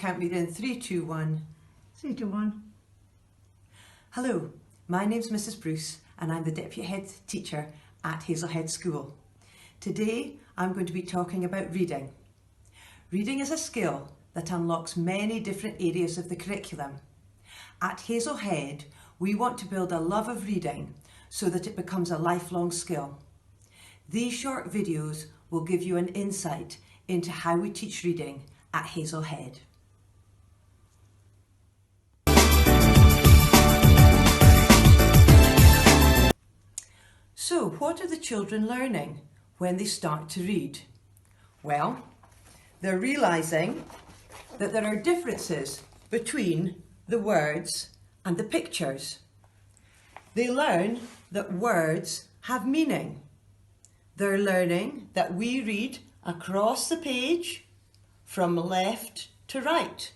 count me in 3, 2, 1. 3, 2, 1. Hello, my name's Mrs. Bruce and I'm the Deputy Head Teacher at Hazelhead School. Today I'm going to be talking about reading. Reading is a skill that unlocks many different areas of the curriculum. At Hazelhead, we want to build a love of reading so that it becomes a lifelong skill. These short videos will give you an insight into how we teach reading at Hazelhead. So, what are the children learning when they start to read? Well, they're realising that there are differences between the words and the pictures. They learn that words have meaning. They're learning that we read across the page from left to right.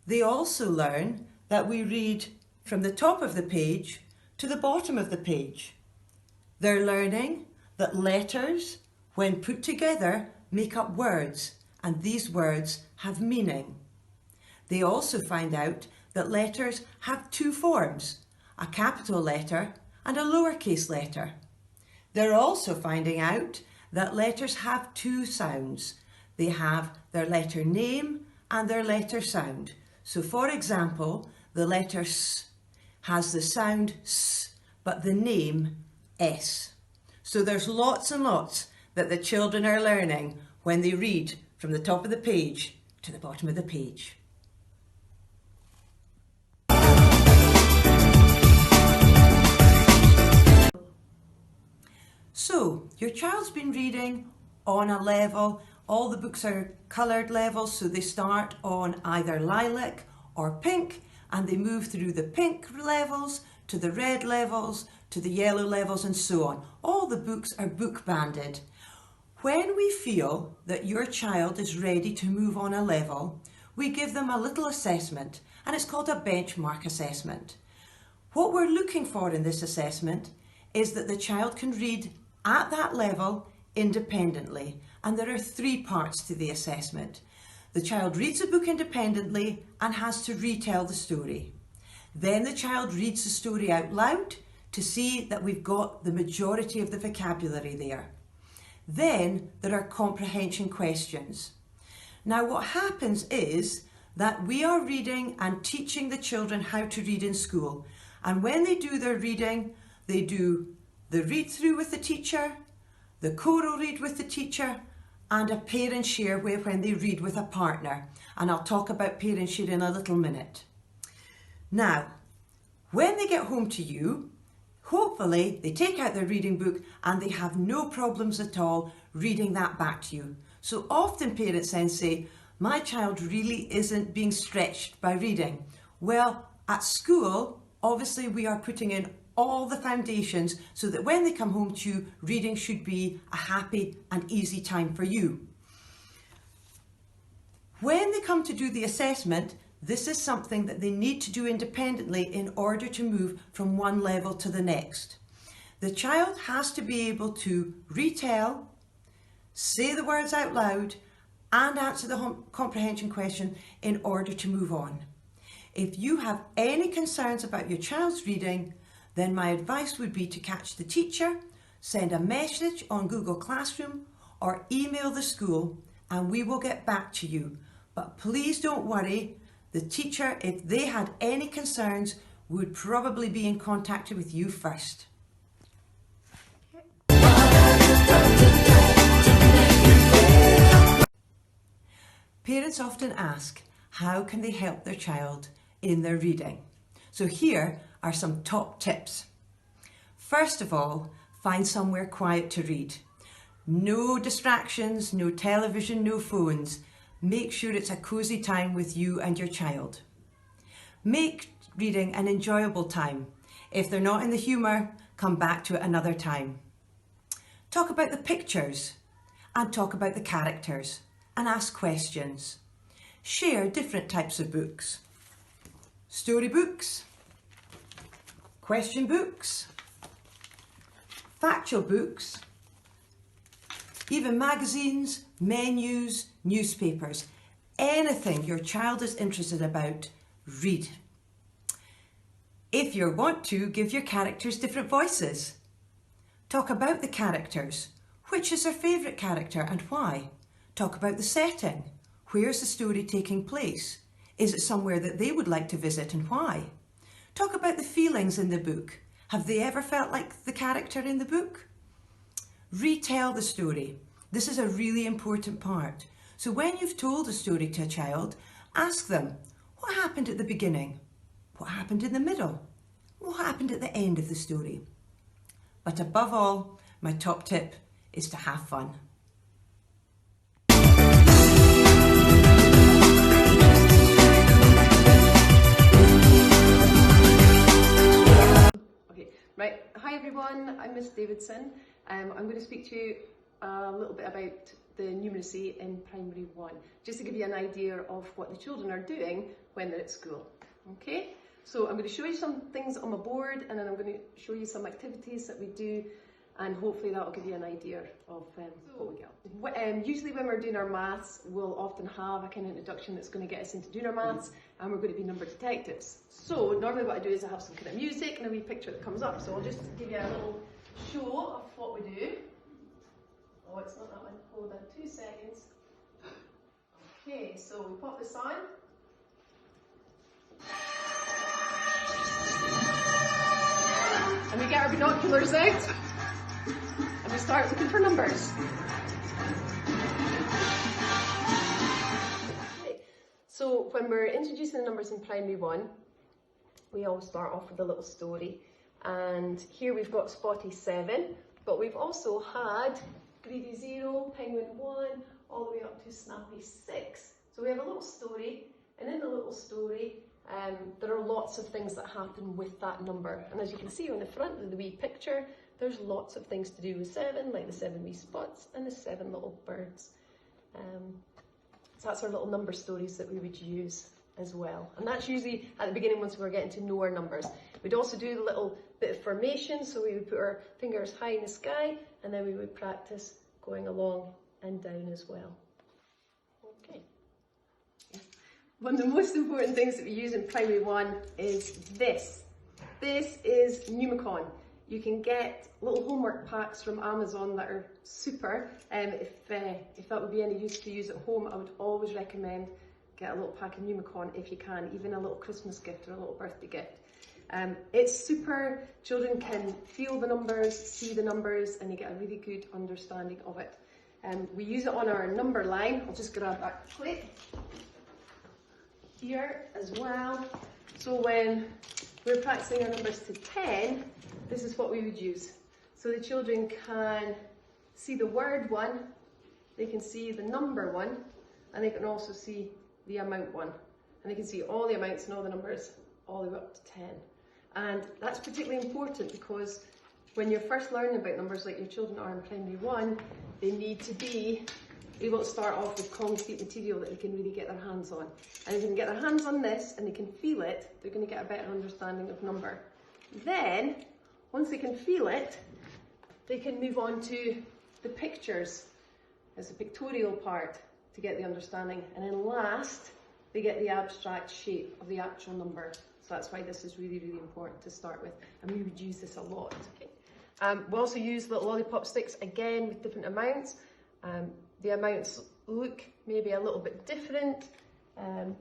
They also learn that we read from the top of the page to the bottom of the page. They're learning that letters, when put together, make up words, and these words have meaning. They also find out that letters have two forms, a capital letter and a lowercase letter. They're also finding out that letters have two sounds. They have their letter name and their letter sound. So for example, the letter S has the sound S, but the name S. So there's lots and lots that the children are learning when they read from the top of the page to the bottom of the page. So, your child's been reading on a level. All the books are coloured levels, so they start on either lilac or pink, and they move through the pink levels to the red levels to the yellow levels and so on. All the books are book banded. When we feel that your child is ready to move on a level, we give them a little assessment, and it's called a benchmark assessment. What we're looking for in this assessment is that the child can read at that level independently, and there are 3 parts to the assessment. The child reads a book independently and has to retell the story. Then the child reads the story out loud to see that we've got the majority of the vocabulary there. Then there are comprehension questions. Now what happens is that we are reading and teaching the children how to read in school, and when they do their reading, they do the read through with the teacher, the choral read with the teacher, and a parent share when they read with a partner. And I'll talk about parent share in a little minute. Now, when they get home to you, hopefully they take out their reading book and they have no problems at all reading that back to you. So often parents then say, my child really isn't being stretched by reading. Well, at school, obviously we are putting in all the foundations so that when they come home to you, reading should be a happy and easy time for you. When they come to do the assessment, this is something that they need to do independently in order to move from one level to the next. The child has to be able to retell, say the words out loud, and answer the comprehension question in order to move on. If you have any concerns about your child's reading, then my advice would be to catch the teacher, send a message on Google Classroom or email the school, and we will get back to you. But please don't worry, the teacher, if they had any concerns, would probably be in contact with you first. Parents often ask, how can they help their child in their reading? So here are some top tips. First of all, find somewhere quiet to read. No distractions, no television, no phones. Make sure it's a cosy time with you and your child. Make reading an enjoyable time. If they're not in the humour, come back to it another time. Talk about the pictures and talk about the characters and ask questions. Share different types of books. Storybooks, question books, factual books, even magazines, menus, newspapers. anything your child is interested about, read. If you want to, give your characters different voices. Talk about the characters. Which is their favourite character and why? Talk about the setting. Where's the story taking place? Is it somewhere that they would like to visit and why? Talk about the feelings in the book. Have they ever felt like the character in the book? Retell the story. This is a really important part. So when you've told a story to a child, ask them, what happened at the beginning? What happened in the middle? What happened at the end of the story? But above all, my top tip is to have fun. Right, hi everyone, I'm Miss Davidson. I'm going to speak to you a little bit about the numeracy in Primary 1, just to give you an idea of what the children are doing when they're at school. Okay, so I'm going to show you some things on my board and then I'm going to show you some activities that we do, and hopefully that will give you an idea of what we get. Usually when we're doing our maths, we'll often have a kind of introduction that's going to get us into doing our maths, and we're going to be number detectives. So normally what I do is I have some kind of music and a wee picture that comes up. So I'll just give you a little show of what we do. Oh, it's not that one. Hold on 2 seconds. Okay, so we pop this on. And we get our binoculars out. And we start looking for numbers. Okay. So when we're introducing the numbers in Primary 1, we always start off with a little story. And here we've got Spotty 7, but we've also had Greedy 0, Penguin 1, all the way up to Snappy 6. So we have a little story, and in the little story, there are lots of things that happen with that number. And as you can see on the front of the wee picture, there's lots of things to do with 7, like the 7 wee spots and the 7 little birds. So that's our little number stories that we would use as well. And that's usually at the beginning once we're getting to know our numbers. We'd also do a little bit of formation, so we would put our fingers high in the sky and then we would practice going along and down as well. Okay. One of the most important things that we use in Primary 1 is this. This is Numicon. You can get little homework packs from Amazon that are super. If that would be any use to use at home, I would always recommend get a little pack of Numicon if you can, even a little Christmas gift or a little birthday gift. It's super. Children can feel the numbers, see the numbers, and you get a really good understanding of it. We use it on our number line. I'll just grab that quick. Here as well. So when we're practicing our numbers to 10, this is what we would use. So the children can see the word 1, they can see the number 1, and they can also see the amount 1. And they can see all the amounts and all the numbers all the way up to 10. And that's particularly important because when you're first learning about numbers, like your children are in Primary 1, they need to be able to start off with concrete material that they can really get their hands on. And if they can get their hands on this and they can feel it, they're going to get a better understanding of number. Then, once they can feel it, they can move on to the pictures as a pictorial part to get the understanding. And then last, they get the abstract shape of the actual number. So that's why this is really, really important to start with. And we would use this a lot. Okay. We also use little lollipop sticks, again, with different amounts. The amounts look maybe a little bit different,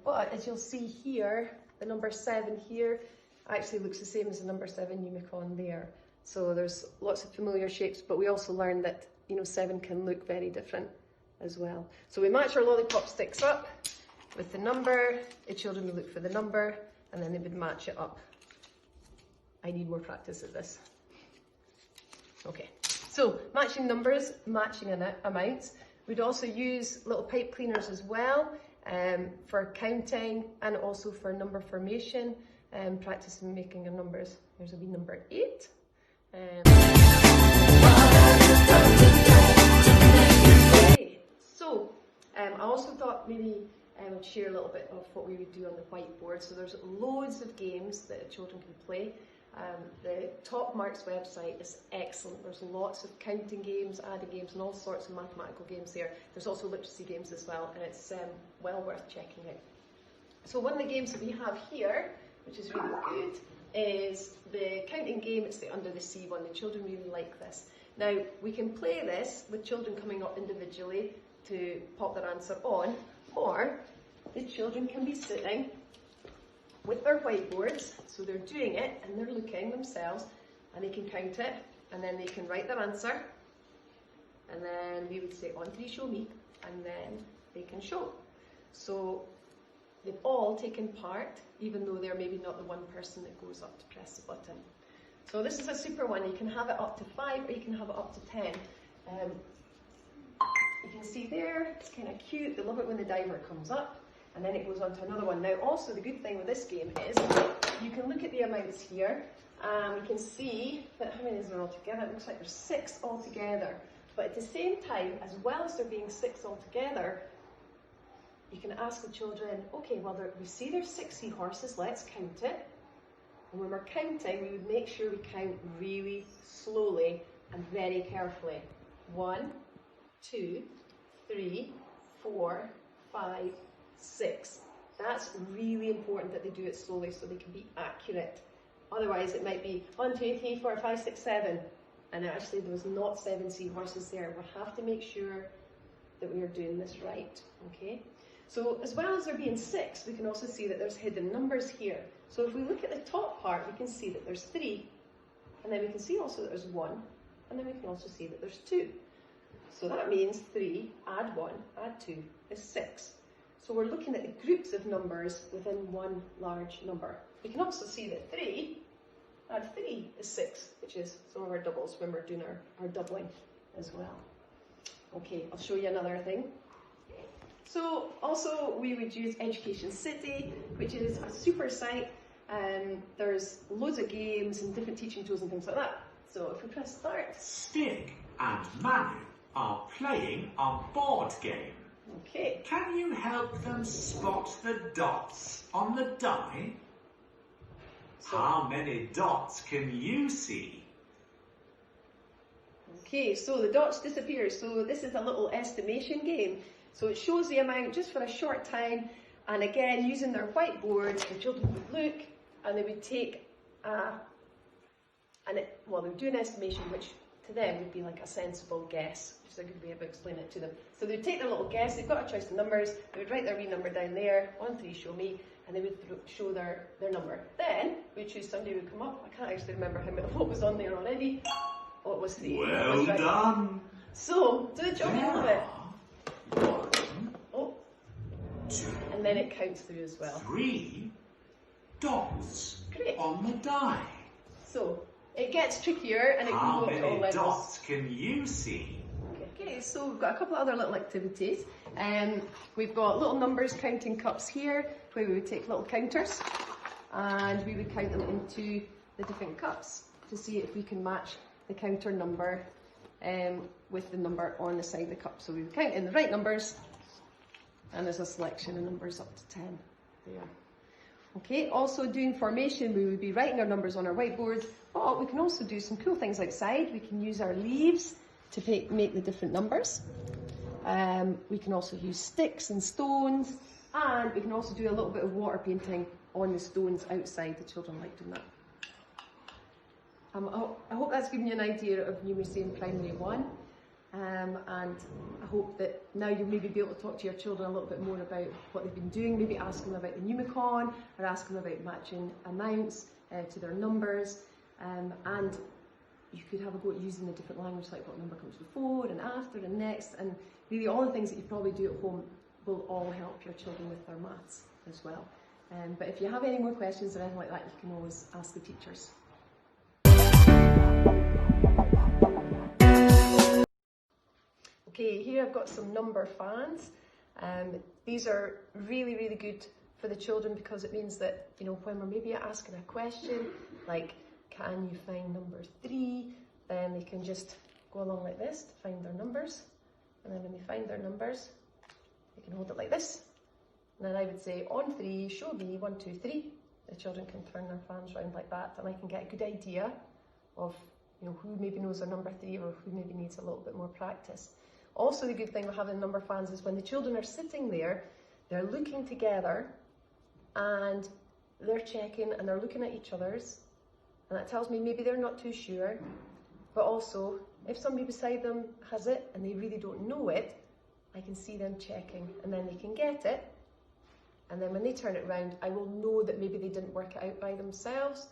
but as you'll see here, the number 7 here actually looks the same as the number 7 Numicon there. So there's lots of familiar shapes, but we also learned that 7 can look very different as well. So we match our lollipop sticks up with the number, the children would look for the number, and then they would match it up. I need more practice at this. Okay, so matching numbers, matching amounts. We'd also use little pipe cleaners as well for counting and also for number formation and practicing making our numbers. There's a wee number 8. Okay, so I also thought maybe I would share a little bit of what we would do on the whiteboard. So there's loads of games that children can play. The Top Marks website is excellent. There's lots of counting games, adding games, and all sorts of mathematical games there. There's also literacy games as well, and it's well worth checking out. So one of the games that we have here, which is really good, is the counting game. It's the Under the Sea one. The children really like this. Now, we can play this with children coming up individually to pop their answer on, or the children can be sitting with their whiteboards, so they're doing it and they're looking themselves, and they can count it, and then they can write their answer, and then we would say, on three, show me, and then they can show. So they've all taken part, even though they're maybe not the one person that goes up to press the button. So this is a super one. You can have it up to 5 or you can have it up to 10. You can see there, it's kind of cute. They love it when the diver comes up. And then it goes on to another one. Now, also, the good thing with this game is you can look at the amounts here. We can see that how many is there altogether? It looks like there's 6 altogether. But at the same time, as well as there being 6 altogether, you can ask the children, okay, well, we see there's 6 seahorses, let's count it. And when we're counting, we would make sure we count really slowly and very carefully. 1, 2, 3, 4, 5, 6. That's really important that they do it slowly so they can be accurate. Otherwise, it might be 1, 2, 3, 4, 5, 6, 7. And actually, there was not 7 seahorses there. We have to make sure that we are doing this right, okay? So as well as there being 6, we can also see that there's hidden numbers here. So if we look at the top part, we can see that there's 3, and then we can see also that there's 1, and then we can also see that there's 2. So that means 3, add 1, add 2 is 6. So we're looking at the groups of numbers within one large number. We can also see that 3, add 3 is 6, which is some of our doubles when we're doing our doubling as well. Okay, I'll show you another thing. So also we would use Education City, which is a super site. There's loads of games and different teaching tools and things like that. So if we press start. Stig and Manu are playing a board game. Okay. Can you help them spot the dots on the die? So, how many dots can you see? Okay, so the dots disappear. So this is a little estimation game. So it shows the amount just for a short time. And again, using their whiteboard, the children would look and they would take they would do an estimation, which to them would be like a sensible guess, which is a good way of explaining it to them. So they would take their little guess, they've got a choice of numbers, they would write their wee number down there, 1, 3, show me, and they would show their number. Then we'd choose somebody who would come up. I can't actually remember what was on there already. Oh, it was 3. Well right. done. So, do the job a little bit. 1, 2, and then it counts through as well. 3 dots Great. on the die. So, it gets trickier and it can How go up to all many levels. dots can you see? Okay, so we've got a couple of other little activities. We've got little numbers counting cups here, where we would take little counters and we would count them into the different cups to see if we can match the counter number with the number on the side of the cup. So we would count in the right numbers, and there's a selection of numbers up to 10 there. Okay, also doing formation, we would be writing our numbers on our whiteboard, but we can also do some cool things outside. We can use our leaves to make the different numbers. We can also use sticks and stones, and we can also do a little bit of water painting on the stones outside. The children like doing that. I hope that's given you an idea of numeracy in Primary 1. And I hope that now you'll maybe be able to talk to your children a little bit more about what they've been doing, maybe ask them about the Numicon, or ask them about matching amounts to their numbers, and you could have a go at using the different language, like what number comes before and after and next, and really all the things that you probably do at home will all help your children with their maths as well. But if you have any more questions or anything like that, you can always ask the teachers. Okay, here I've got some number fans. These are really, really good for the children because it means that, you know, when we're maybe asking a question, like, can you find number 3? Then they can just go along like this to find their numbers. And then when they find their numbers, they can hold it like this. And then I would say, on 3, show me 1, 2, 3. the children can turn their fans around like that, and I can get a good idea of, you know, who maybe knows their number 3 or who maybe needs a little bit more practice. Also, the good thing with having number fans is when the children are sitting there, they're looking together and they're checking and they're looking at each other's, and that tells me maybe they're not too sure. But also, if somebody beside them has it and they really don't know it, I can see them checking, and then they can get it. And then when they turn it around, I will know that maybe they didn't work it out by themselves,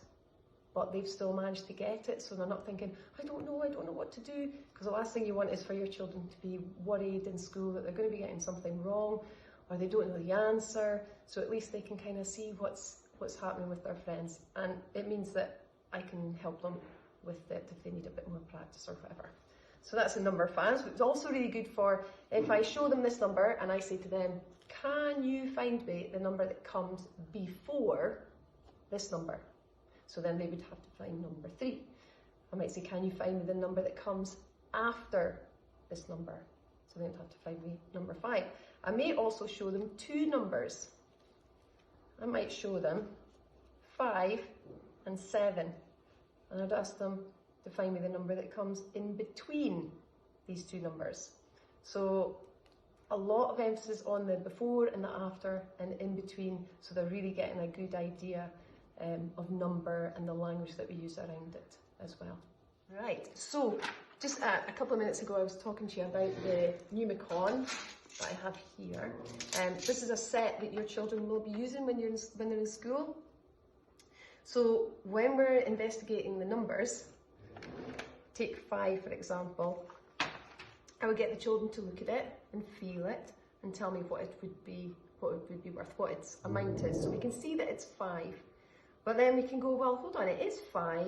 but they've still managed to get it. So they're not thinking, I don't know what to do. Because the last thing you want is for your children to be worried in school that they're going to be getting something wrong, or they don't know the answer. So at least they can kind of see what's happening with their friends. And it means that I can help them with it if they need a bit more practice or whatever. So that's the number fans. But it's also really good for if I show them this number and I say to them, can you find me the number that comes before this number? So then they would have to find number 3. I might say, can you find me the number that comes after this number? So they'd have to find me number 5. I may also show them 2 numbers. I might show them 5 and 7. And I'd ask them to find me the number that comes in between these 2 numbers. So a lot of emphasis on the before and the after and in between, so they're really getting a good idea of number and the language that we use around it as well. Right, so just a couple of minutes ago I was talking to you about the Numicon that I have here. This is a set that your children will be using when they're in school. So when we're investigating the numbers, take 5 for example, I would get the children to look at it and feel it and tell me what it would be worth, what its amount is. So we can see that it's 5. But then we can go, well, hold on, it is 5,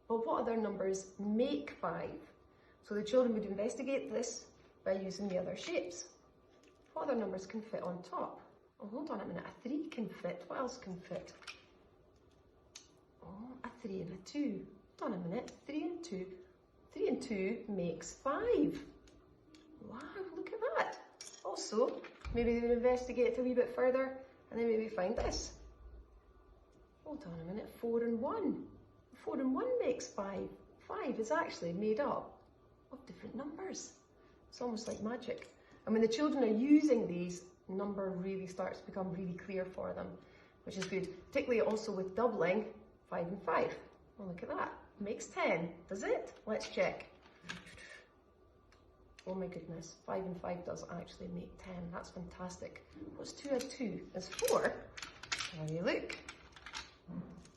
but what other numbers make 5? So the children would investigate this by using the other shapes. What other numbers can fit on top? Oh, hold on a minute, a 3 can fit. What else can fit? Oh, a 3 and a 2. Hold on a minute, 3 and 2. 3 and 2 makes 5. Wow, look at that. Also, maybe they would investigate it a wee bit further and then maybe find this. Hold on a minute, 4 and 1. 4 and 1 makes 5. 5 is actually made up of different numbers. It's almost like magic. And when the children are using these, number really starts to become really clear for them, which is good. Particularly also with doubling, 5 and 5. Oh, look at that. Makes 10, does it? Let's check. Oh my goodness, 5 and 5 does actually make 10. That's fantastic. What's 2 and 2? Is 4. Have you look.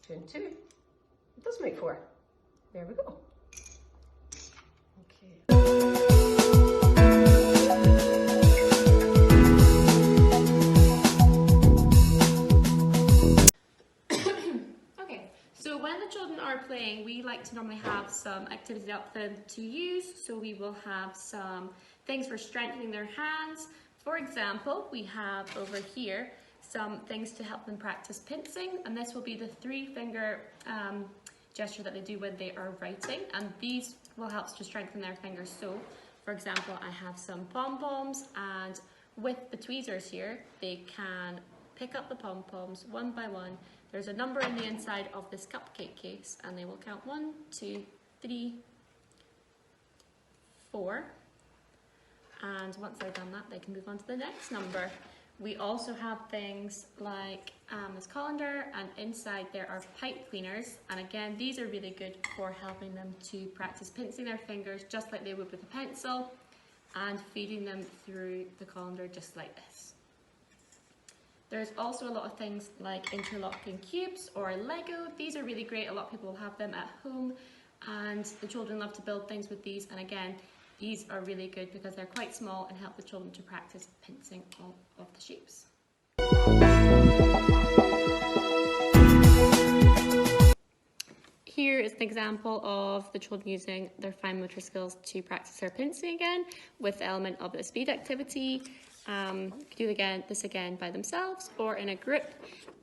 2 and 2. It does make 4. There we go. Okay, so when the children are playing, we like to normally have some activities up for them to use. So we will have some things for strengthening their hands. For example, we have over here some things to help them practice pincing, and this will be the 3-finger gesture that they do when they are writing, and these will help to strengthen their fingers. So for example, I have some pom-poms, and with the tweezers here they can pick up the pom-poms one by one. There's a number in the inside of this cupcake case and they will count 1, 2, 3, 4, and once they've done that they can move on to the next number. We also have things like this colander, and inside there are pipe cleaners, and again these are really good for helping them to practice pincing their fingers just like they would with a pencil, and feeding them through the colander just like this. There's also a lot of things like interlocking cubes or Lego. These are really great, a lot of people will have them at home and the children love to build things with these, and again these are really good because they're quite small and help the children to practice pincing all of the shapes. Here is an example of the children using their fine motor skills to practice their pincing again with the element of the speed activity. You can do this again by themselves or in a group,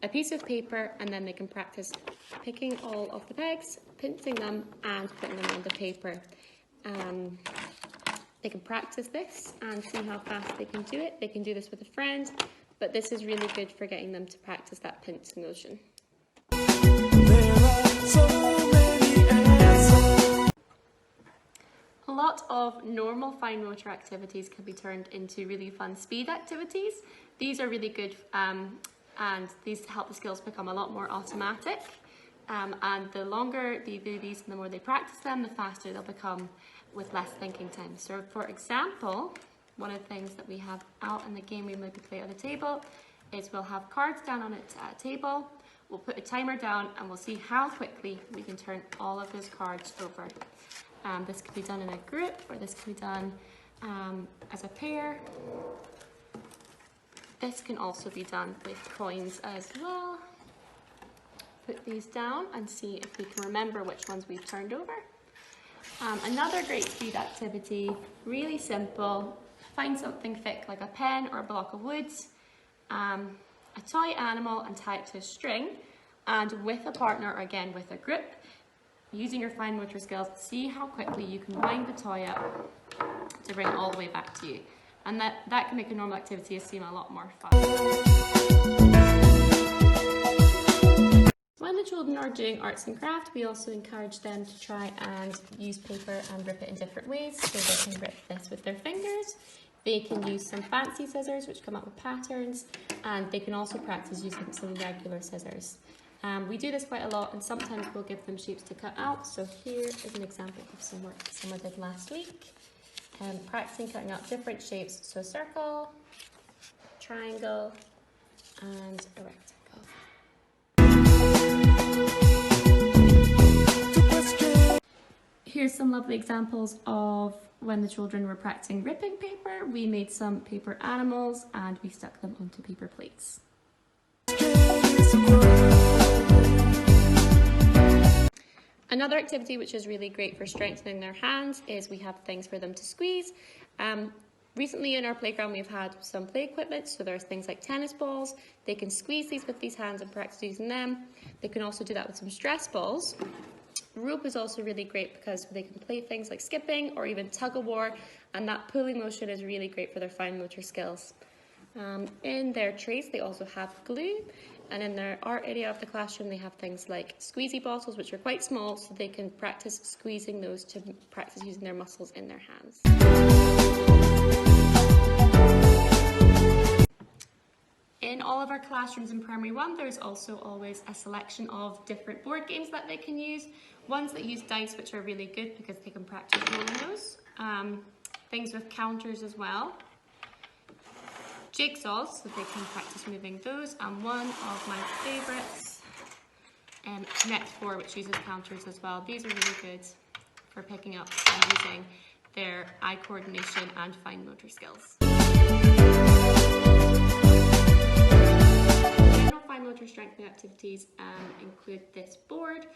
a piece of paper, and then they can practice picking all of the pegs, pincing them and putting them on the paper. They can practice this and see how fast they can do it. They can do this with a friend, but this is really good for getting them to practice that pincing motion. A lot of normal fine motor activities can be turned into really fun speed activities. These are really good and these help the skills become a lot more automatic. And the longer they do these and the more they practice them, the faster they'll become with less thinking time. So for example, one of the things that we have out in the game we maybe play on the table is we'll have cards down on a table, we'll put a timer down and we'll see how quickly we can turn all of those cards over. This can be done in a group or this can be done as a pair. This can also be done with coins as well. Put these down and see if we can remember which ones we've turned over. Another great speed activity, really simple. Find something thick like a pen or a block of wood, a toy animal and tie it to a string, and with a partner or again with a group, using your fine motor skills, see how quickly you can wind the toy up to bring it all the way back to you. And that can make a normal activity seem a lot more fun. When the children are doing arts and crafts, we also encourage them to try and use paper and rip it in different ways. So they can rip this with their fingers, they can use some fancy scissors which come up with patterns, and they can also practice using some regular scissors. We do this quite a lot and sometimes we'll give them shapes to cut out. So here is an example of some work that someone did last week. Practicing cutting out different shapes, so circle, triangle and a rectangle. Here's some lovely examples of when the children were practicing ripping paper. We made some paper animals and we stuck them onto paper plates. Another activity which is really great for strengthening their hands is we have things for them to squeeze. Recently in our playground we've had some play equipment, so there's things like tennis balls. They can squeeze these with these hands and practice using them. They can also do that with some stress balls. Rope is also really great because they can play things like skipping or even tug-of-war, and that pulling motion is really great for their fine motor skills. In their trays they also have glue, and in their art area of the classroom they have things like squeezy bottles which are quite small, so they can practice squeezing those to practice using their muscles in their hands. In all of our classrooms in Primary 1 there's also always a selection of different board games that they can use. Ones that use dice which are really good because they can practice rolling those. Things with counters as well. Jigsaws, so they can practice moving those, and one of my favourites, net 4, which uses counters as well. These are really good for picking up and using their eye coordination and fine motor skills. General fine motor strengthening activities include this board.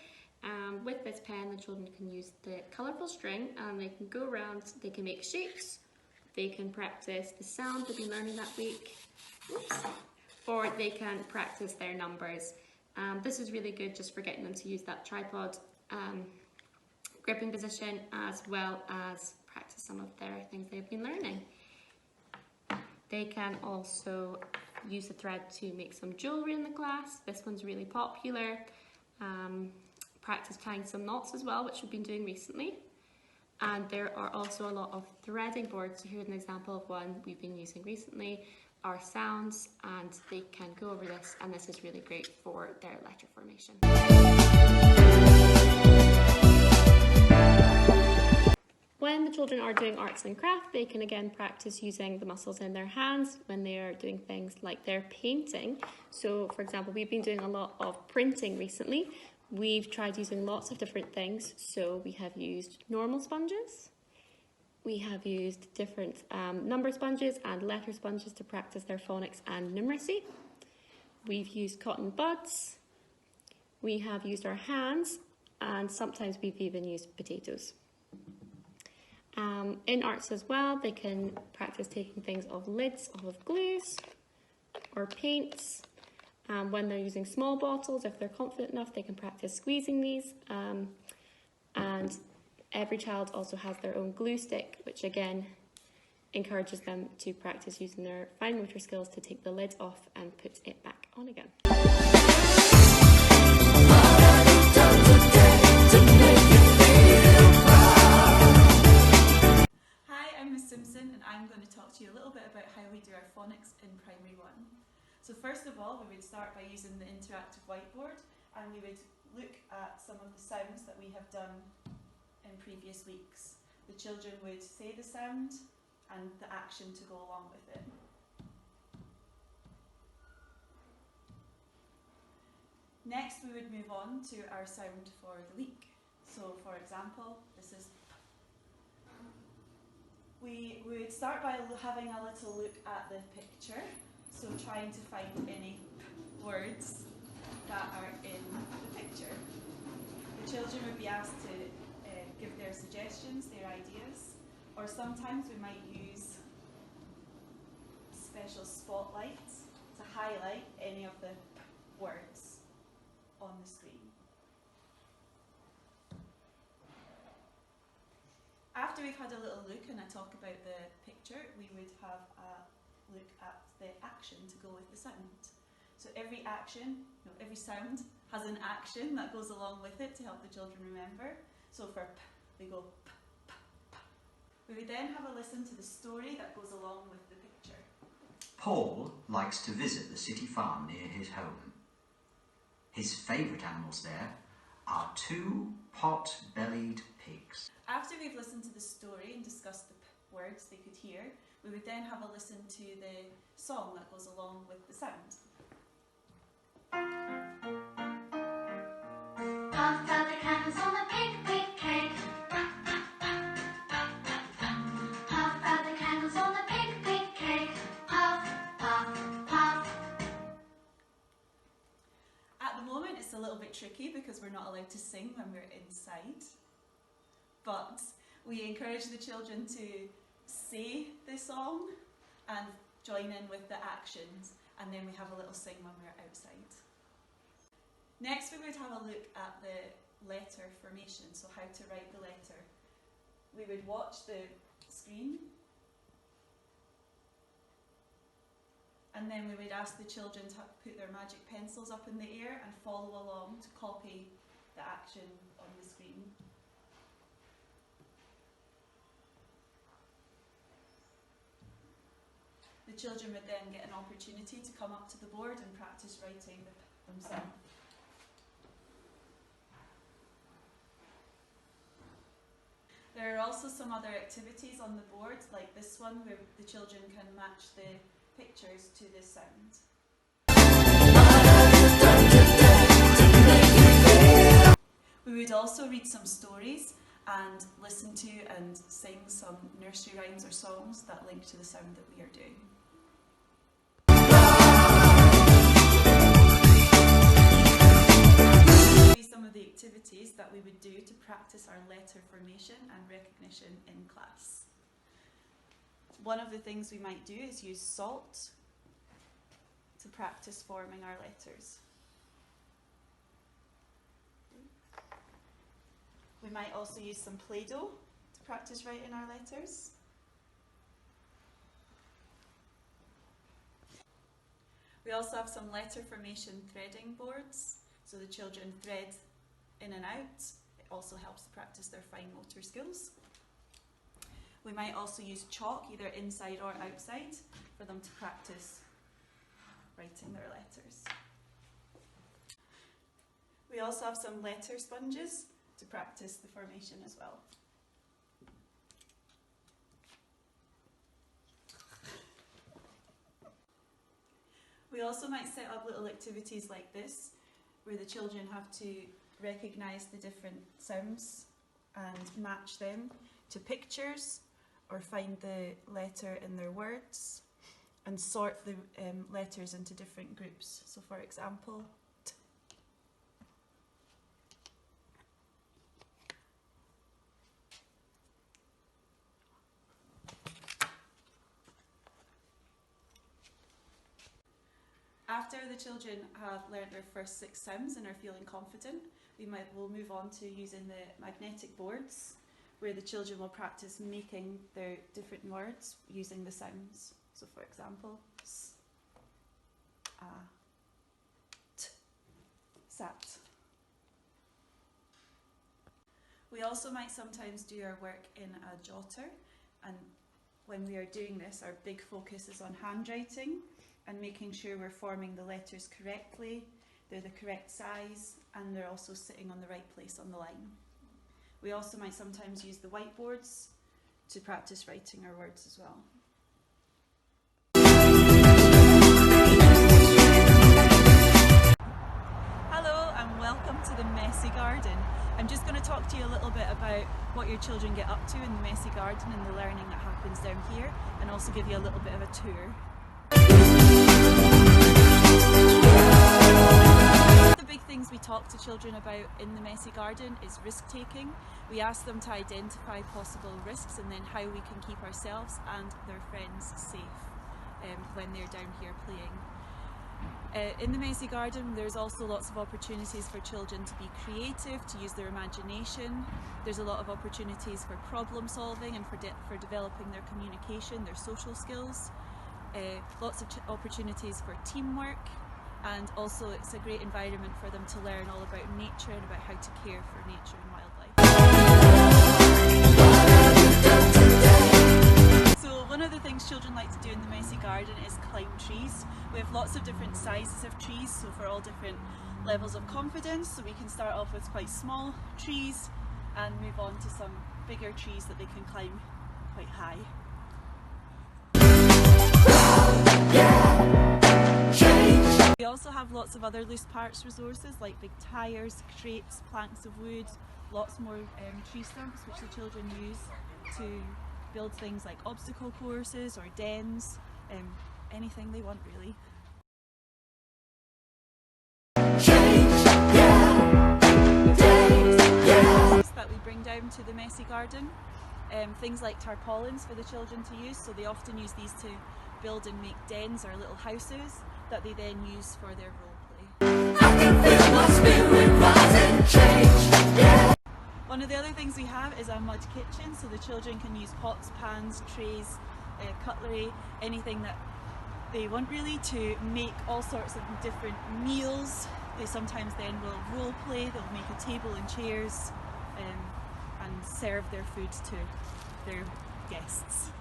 With this pen, the children can use the colourful string and they can go around, they can make shapes. They can practice the sound they've been learning that week, or they can practice their numbers. This is really good just for getting them to use that tripod gripping position, as well as practice some of their things they've been learning. They can also use the thread to make some jewellery in the class. This one's really popular. Practice tying some knots as well, which we've been doing recently. And there are also a lot of threading boards. So here's an example of one we've been using recently, our sounds, and they can go over this, and this is really great for their letter formation. When the children are doing arts and crafts, they can again practice using the muscles in their hands when they are doing things like their painting. So for example, we've been doing a lot of printing recently. We've tried using lots of different things, so we have used normal sponges, we have used different number sponges and letter sponges to practice their phonics and numeracy. We've used cotton buds, we have used our hands, and sometimes we've even used potatoes. In arts as well, they can practice taking things off lids, off of glues, or paints. When they're using small bottles, if they're confident enough, they can practice squeezing these. And every child also has their own glue stick, which again encourages them to practice using their fine motor skills to take the lid off and put it back on again. I'm going to talk to you a little bit about how we do our phonics in Primary 1. So first of all, we would start by using the interactive whiteboard, and we would look at some of the sounds that we have done in previous weeks. The children would say the sound and the action to go along with it. Next, we would move on to our sound for the week. So, for example, this is P. We would start by having a little look at the picture, so trying to find any words that are in the picture. The children would be asked to give their suggestions, their ideas, or sometimes we might use special spotlights to highlight any of the words on the screen. After we've had a little look and a talk about the picture, we would have a look at the action to go with the sound. So every sound has an action that goes along with it to help the children remember. So for P, we go P, P, P. We would then have a listen to the story that goes along with the picture. Paul likes to visit the city farm near his home. His favourite animals there are 2 pot-bellied pigs. After we've listened to the story and discussed the words they could hear, we would then have a listen to the song that goes along with the sound. Puff out the candles on the pig, pig cake. Puff out the candles on the pig, pig cake. Puff, puff, puff. At the moment it's a little bit tricky because we're not allowed to sing when we're inside, but we encourage the children to say the song and join in with the actions, and then we have a little sing when we're outside. Next we would have a look at the letter formation, so how to write the letter. We would watch the screen, and then we would ask the children to put their magic pencils up in the air and follow along to copy the action on the screen. The children would then get an opportunity to come up to the board and practice writing themselves. There are also some other activities on the board, like this one, where the children can match the pictures to the sound. We would also read some stories and listen to and sing some nursery rhymes or songs that link to the sound that we are doing. Some of the activities that we would do to practice our letter formation and recognition in class. One of the things we might do is use salt to practice forming our letters. We might also use some Play-Doh to practice writing our letters. We also have some letter formation threading boards, so the children thread in and out. It also helps to practice their fine motor skills. We might also use chalk, either inside or outside, for them to practice writing their letters. We also have some letter sponges to practice the formation as well. We also might set up little activities like this, where the children have to recognise the different sounds and match them to pictures, or find the letter in their words and sort the letters into different groups. So for example, T. After the children have learned their first 6 sounds and are feeling confident, we'll move on to using the magnetic boards, where the children will practice making their different words using the sounds. So for example, S, A, T, sat. We also might sometimes do our work in a jotter, and when we are doing this, our big focus is on handwriting and making sure we're forming the letters correctly, they're the correct size, and they're also sitting on the right place on the line. We also might sometimes use the whiteboards to practice writing our words as well. Hello and welcome to the Messy Garden. I'm just going to talk to you a little bit about what your children get up to in the Messy Garden and the learning that happens down here, and also give you a little bit of a tour. One of the big things we talk to children about in the Messy Garden is risk taking. We ask them to identify possible risks and then how we can keep ourselves and their friends safe when they're down here playing. In the Messy Garden there's also lots of opportunities for children to be creative, to use their imagination. There's a lot of opportunities for problem solving and for developing their communication, their social skills. Lots of opportunities for teamwork, and also it's a great environment for them to learn all about nature and about how to care for nature and wildlife. So one of the things children like to do in the Messy Garden is climb trees. We have lots of different sizes of trees, so for all different levels of confidence. So we can start off with quite small trees and move on to some bigger trees that they can climb quite high. We also have lots of other loose parts resources like big tyres, crates, planks of wood, lots more tree stumps which the children use to build things like obstacle courses or dens, anything they want really. That we bring down to the Messy Garden, things like tarpaulins for the children to use, so they often use these to build and make dens or little houses that they then use for their role play. One of the other things we have is a mud kitchen, so the children can use pots, pans, trays, cutlery, anything that they want really to make all sorts of different meals. They sometimes then will role play, they'll make a table and chairs and serve their food to their guests.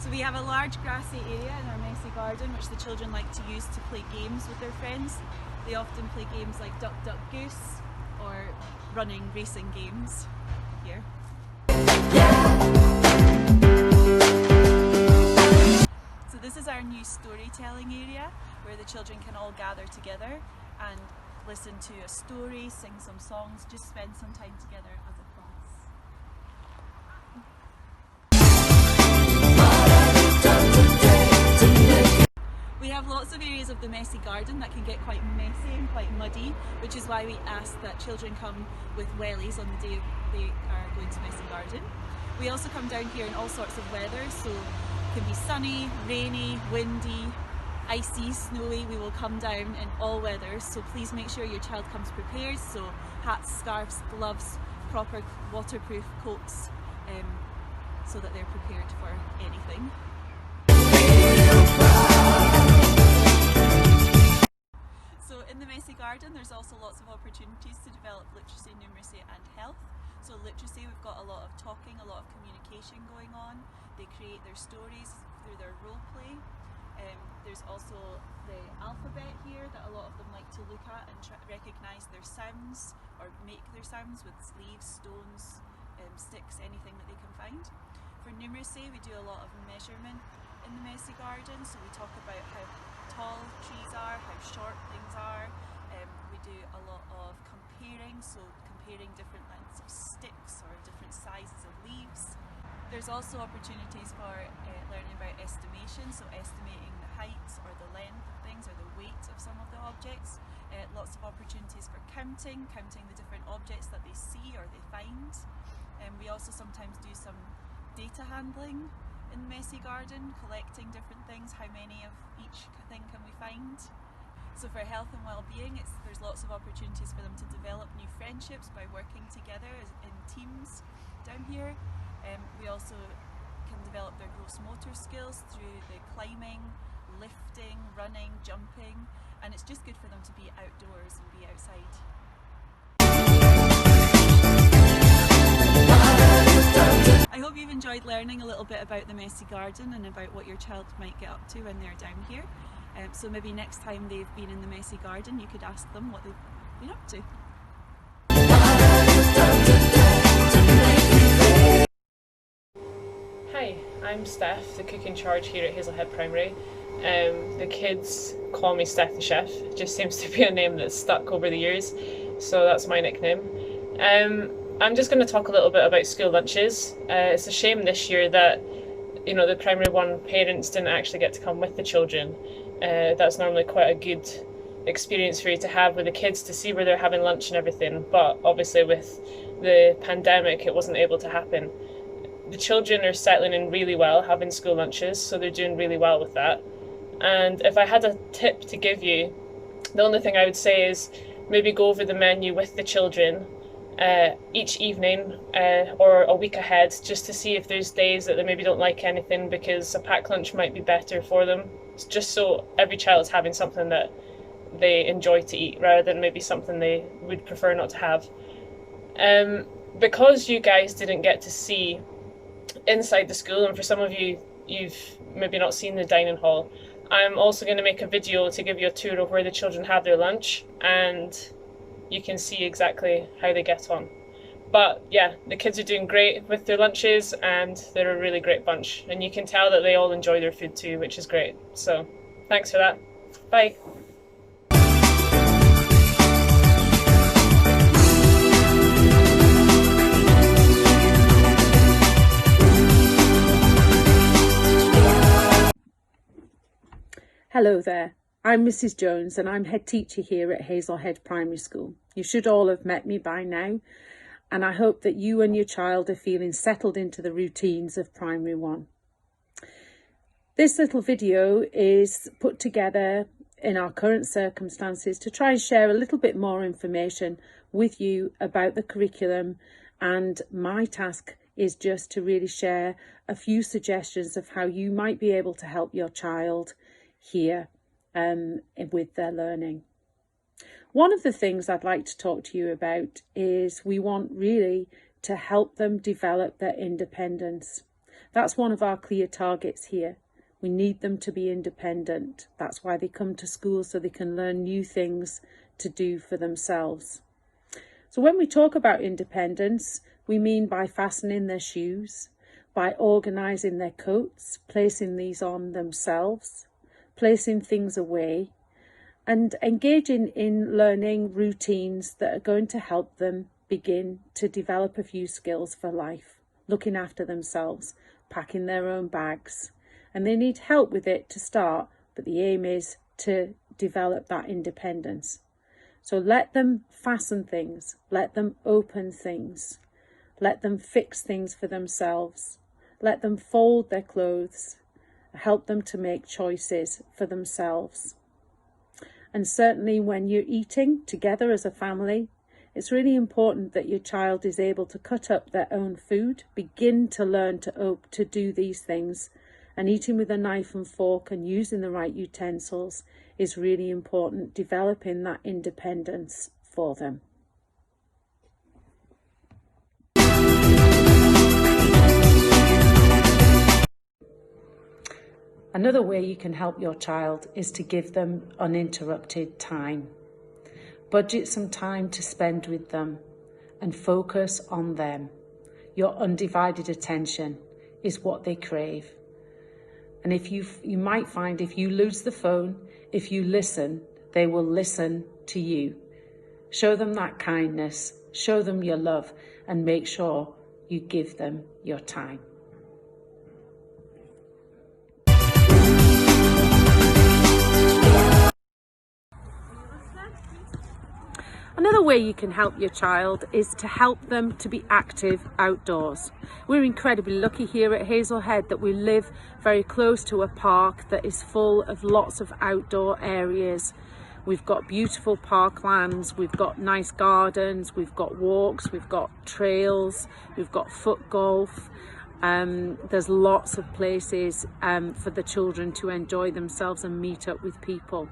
So we have a large grassy area in our Messy Garden which the children like to use to play games with their friends. They often play games like Duck Duck Goose or running racing games here. So this is our new storytelling area where the children can all gather together and listen to a story, sing some songs, just spend some time together as a class. We have lots of areas of the Messy Garden that can get quite messy and quite muddy, which is why we ask that children come with wellies on the day they are going to Messy Garden. We also come down here in all sorts of weather, so it can be sunny, rainy, windy, icy, snowy. We will come down in all weathers, so please make sure your child comes prepared, so hats, scarves, gloves, proper waterproof coats, so that they're prepared for anything. So in the Messy Garden there's also lots of opportunities to develop literacy, numeracy and health. So literacy, we've got a lot of talking, a lot of communication going on. They create their stories through their role play. There's also the alphabet here that a lot of them like to look at and recognise their sounds or make their sounds with leaves, stones, sticks, anything that they can find. For numeracy we do a lot of measurement in the Messy Garden, so we talk about how tall trees are, how short things are. We do a lot of comparing, so comparing different lengths of sticks or different sizes of leaves. There's also opportunities for learning about estimation, so estimating the height or the length of things or the weight of some of the objects. Lots of opportunities for counting the different objects that they see or they find. We also sometimes do some data handling in the Messy Garden, collecting different things, how many of each thing can we find. So for health and well-being, there's lots of opportunities for them to develop new friendships by working together in teams down here. We also can develop their gross motor skills through the climbing, lifting, running, jumping, and it's just good for them to be outdoors and be outside. enjoyed learning a little bit about the messy garden and about what your child might get up to when they're down here. So maybe next time they've been in the messy garden, you could ask them what they've been up to. Hi, I'm Steph, the cook in charge here at Hazelhead Primary. The kids call me Steph the Chef. It just seems to be a name that's stuck over the years, so that's my nickname. I'm just going to talk a little bit about school lunches. It's a shame this year that, you know, the Primary 1 parents didn't actually get to come with the children. That's normally quite a good experience for you to have with the kids, to see where they're having lunch and everything, but obviously with the pandemic it wasn't able to happen. The children are settling in really well having school lunches, so they're doing really well with that. And if I had a tip to give you, the only thing I would say is maybe go over the menu with the children each evening or a week ahead, just to see if there's days that they maybe don't like anything, because a packed lunch might be better for them. It's just so every child's having something that they enjoy to eat rather than maybe something they would prefer not to have. Because you guys didn't get to see inside the school, and for some of you, you've maybe not seen the dining hall, I'm also going to make a video to give you a tour of where the children have their lunch, and you can see exactly how they get on. But yeah, the kids are doing great with their lunches and they're a really great bunch, and you can tell that they all enjoy their food too, which is great. So thanks for that. Bye. Hello there, I'm Mrs. Jones and I'm head teacher here at Hazelhead Primary School. You should all have met me by now, and I hope that you and your child are feeling settled into the routines of Primary 1. This little video is put together in our current circumstances to try and share a little bit more information with you about the curriculum, and my task is just to really share a few suggestions of how you might be able to help your child here with their learning. One of the things I'd like to talk to you about is we want really to help them develop their independence. That's one of our clear targets here. We need them to be independent. That's why they come to school, so they can learn new things to do for themselves. So when we talk about independence, we mean by fastening their shoes, by organising their coats, placing these on themselves, placing things away, and engaging in learning routines that are going to help them begin to develop a few skills for life, looking after themselves, packing their own bags. And they need help with it to start, but the aim is to develop that independence. So let them fasten things, let them open things, let them fix things for themselves, let them fold their clothes, help them to make choices for themselves. And certainly when you're eating together as a family, it's really important that your child is able to cut up their own food, begin to learn to do these things. And eating with a knife and fork and using the right utensils is really important, developing that independence for them. Another way you can help your child is to give them uninterrupted time. Budget some time to spend with them and focus on them. Your undivided attention is what they crave. And if you might find if you lose the phone, if you listen, they will listen to you. Show them that kindness, show them your love, and make sure you give them your time. Another way you can help your child is to help them to be active outdoors. We're incredibly lucky here at Hazelhead that we live very close to a park that is full of lots of outdoor areas. We've got beautiful parklands, we've got nice gardens, we've got walks, we've got trails, we've got foot golf. There's lots of places for the children to enjoy themselves and meet up with people.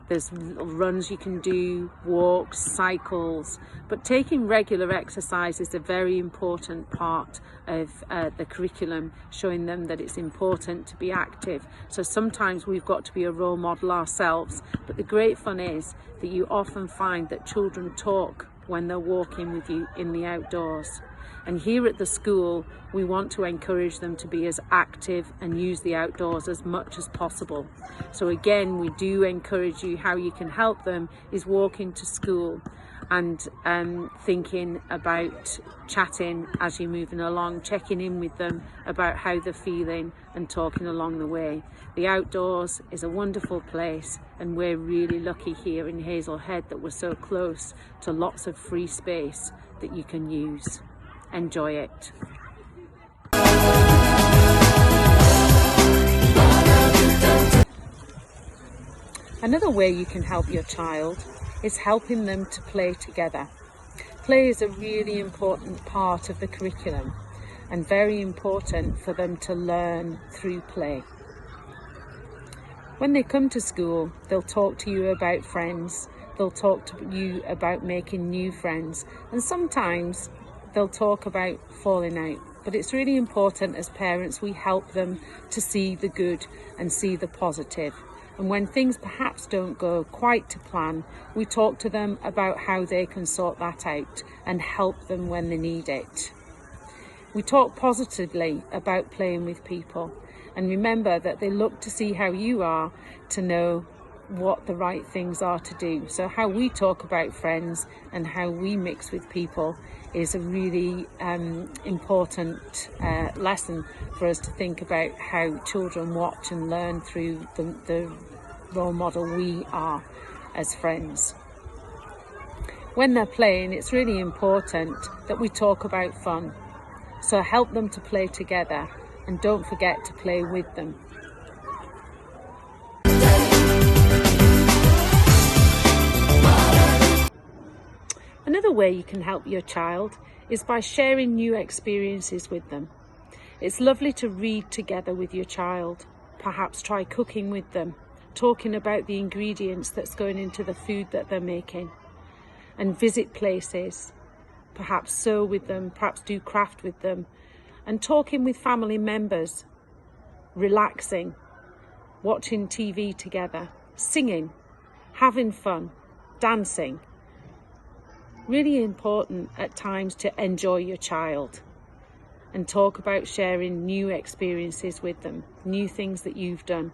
There's runs you can do, walks, cycles, but taking regular exercise is a very important part of the curriculum, showing them that it's important to be active. So sometimes we've got to be a role model ourselves, but the great fun is that you often find that children talk when they're walking with you in the outdoors. And here at the school, we want to encourage them to be as active and use the outdoors as much as possible. So again, we do encourage you, how you can help them is walking to school and thinking about chatting as you're moving along, checking in with them about how they're feeling and talking along the way. The outdoors is a wonderful place, and we're really lucky here in Hazelhead that we're so close to lots of free space that you can use. Enjoy it. Another way you can help your child is helping them to play together. Play is a really important part of the curriculum and very important for them to learn through play. When they come to school, they'll talk to you about friends, they'll talk to you about making new friends, and sometimes they'll talk about falling out. But it's really important as parents we help them to see the good and see the positive. And when things perhaps don't go quite to plan, we talk to them about how they can sort that out and help them when they need it. We talk positively about playing with people, and remember that they look to see how you are to know what the right things are to do. So how we talk about friends and how we mix with people is a really important lesson for us to think about how children watch and learn through the role model we are as friends. When they're playing, it's really important that we talk about fun. So help them to play together and don't forget to play with them. Another way you can help your child is by sharing new experiences with them. It's lovely to read together with your child, perhaps try cooking with them, talking about the ingredients that's going into the food that they're making, and visit places, perhaps sew with them, perhaps do craft with them, and talking with family members, relaxing, watching TV together, singing, having fun, dancing. Really important at times to enjoy your child and talk about sharing new experiences with them, new things that you've done.